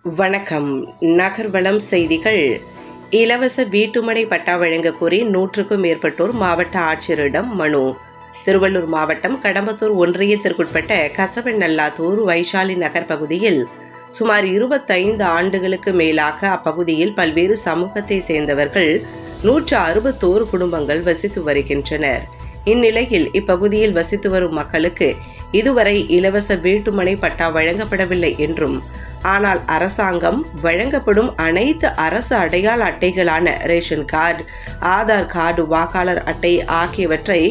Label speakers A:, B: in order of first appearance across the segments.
A: வணக்கம். நகர்வளம் செய்திகள். இலவச வீட்டுமனை பட்டா வழங்க கோரி 100க்கும் மேற்பட்டோர் மாவட்ட ஆட்சியரிடம் மனு. திருவள்ளூர் மாவட்டம் கடம்பத்தூர் ஒன்றியத்திற்குட்பட்ட கசவநல்லாத்தூர் வைஷாலி நகர் பகுதியில் சுமார் 25 ஆண்டுகளுக்கு மேலாக அப்பகுதியில் பல்வேறு சமூகத்தை சேர்ந்தவர்கள் 161 குடும்பங்கள் வசித்து வருகின்றனர். இந்நிலையில் இப்பகுதியில் வசித்து வரும் மக்களுக்கு இதுவரை இலவச வீட்டுமனை பட்டா வழங்கப்படவில்லை என்றும், ஆனால் அரசாங்கம் வழங்கப்படும் அனைத்து அரசு அடையாள அட்டைகளான ரேஷன் கார்டு, ஆதார் கார்டு, வாக்காளர் அட்டை ஆகியவற்றை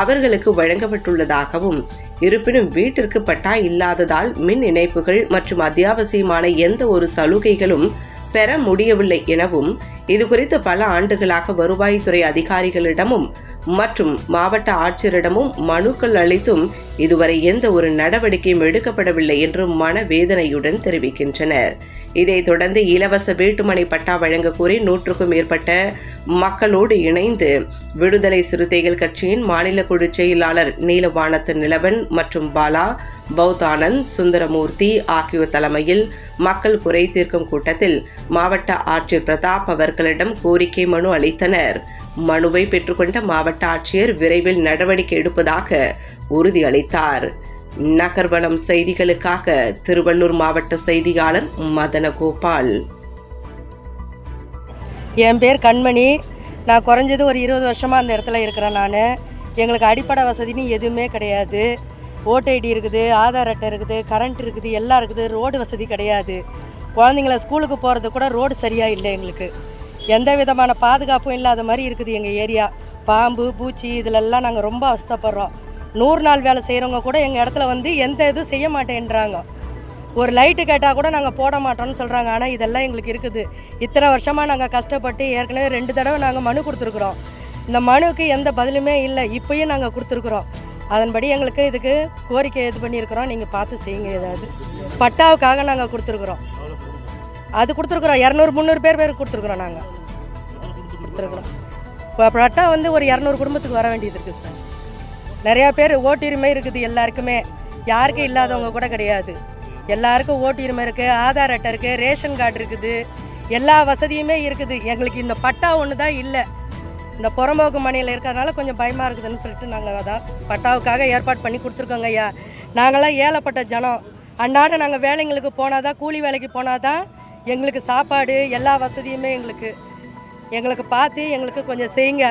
A: அவர்களுக்கு வழங்கப்பட்டுள்ளதாகவும், இருப்பினும் வீட்டிற்கு பட்டா இல்லாததால் மின் இணைப்புகள் மற்றும் அத்தியாவசியமான எந்த ஒரு சலுகைகளும் பெற முடியவில்லை எனவும், இதுகுறித்து பல ஆண்டுகளாக வருவாய்த்துறை அதிகாரிகளிடமும் மற்றும் மாவட்ட ஆட்சியரிடமும் மனுக்கள் அளித்தும் இதுவரை எந்த ஒரு நடவடிக்கையும் எடுக்கப்படவில்லை என்று மனவேதனையுடன் தெரிவிக்கின்றனர். இதைத் தொடர்ந்து இலவச வீட்டுமனை பட்டா வழங்க கோரி 100க்கும் மேற்பட்ட மக்களோடு இணைந்து விடுதலை சிறுத்தைகள் கட்சியின் மாநில குழு செயலாளர் நீலவானத்து நிலவன் மற்றும் பாலா, பௌத்தானந்த், சுந்தரமூர்த்தி ஆகியோர் தலைமையில் மக்கள் குறை தீர்க்கும் கூட்டத்தில் மாவட்ட ஆட்சியர் பிரதாப் அவர்களிடம் கோரிக்கை மனு அளித்தனர். மனுவை பெற்றுக்கொண்ட மாவட்ட ஆட்சியர் விரைவில் நடவடிக்கை எடுப்பதாக உறுதியளித்தார். நகர்வளம் செய்திகளுக்காக திருவள்ளூர் மாவட்ட செய்தியாளர் மதனகோபால்.
B: என் பேர் கண்மணி. நான் குறைஞ்சது ஒரு 20 வருஷமாக அந்த இடத்துல இருக்கிறேன். எங்களுக்கு அடிப்படை வசதின்னு எதுவுமே கிடையாது. ஓட்டு ஐடி இருக்குது, ஆதார் அட்டை இருக்குது, கரண்ட் இருக்குது, எல்லாம் இருக்குது. ரோடு வசதி கிடையாது. குழந்தைங்கள ஸ்கூலுக்கு போகிறது கூட ரோடு சரியாக இல்லை. எங்களுக்கு எந்த விதமான பாதுகாப்பும் இல்லாத மாதிரி இருக்குது எங்கள் ஏரியா. பாம்பு, பூச்சி இதிலெல்லாம் நாங்கள் ரொம்ப அவஸ்தைப்படுறோம். 100 நாள் வேலை செய்கிறவங்க கூட எங்கள் இடத்துல வந்து எந்த இதுவும் செய்ய மாட்டேன்றாங்க. ஒரு லைட்டு கேட்டால் கூட நாங்கள் போட மாட்டோம்னு சொல்கிறாங்க. ஆனால் இதெல்லாம் எங்களுக்கு இருக்குது. இத்தனை வருஷமாக நாங்கள் கஷ்டப்பட்டு ஏற்கனவே 2 தடவை நாங்கள் மனு கொடுத்துருக்குறோம். இந்த மனுவுக்கு எந்த பதிலுமே இல்லை. இப்போயும் நாங்கள் கொடுத்துருக்குறோம். அதன்படி எங்களுக்கு இதுக்கு கோரிக்கை இது பண்ணியிருக்கிறோம். நீங்கள் பார்த்து செய்யுங்க. ஏதாவது பட்டாவுக்காக நாங்கள் கொடுத்துருக்குறோம். அது கொடுத்துருக்குறோம். 200-300 பேர் கொடுத்துருக்குறோம். நாங்கள் கொடுத்துருக்குறோம். இப்போ பட்டா வந்து ஒரு 200 குடும்பத்துக்கு வர வேண்டியது இருக்குது சார். நிறையா பேர் ஓட்டுரிமை இருக்குது எல்லாருக்குமே. யாருக்கும் இல்லாதவங்க கூட கிடையாது. எல்லாருக்கும் ஓட்டுரிமை இருக்குது, ஆதார் அட்டை இருக்குது, ரேஷன் கார்டு இருக்குது, எல்லா வசதியுமே இருக்குது. எங்களுக்கு இந்த பட்டா ஒன்று தான் இல்லை. இந்த புறம்போக்கு மனையில் இருக்கிறதுனால கொஞ்சம் பயமாக இருக்குதுன்னு சொல்லிட்டு நாங்கள் அதான் பட்டாவுக்காக ஏற்பாடு பண்ணி கொடுத்துருக்கோங்க ஐயா. நாங்களாம் ஏழப்பட்ட ஜனம். அன்றாடம் நாங்கள் வேலைங்களுக்கு போனால் தான், கூலி வேலைக்கு போனால் தான் எங்களுக்கு சாப்பாடு எல்லா வசதியுமே எங்களுக்கு பார்த்து எங்களுக்கு கொஞ்சம் செய்யுங்க.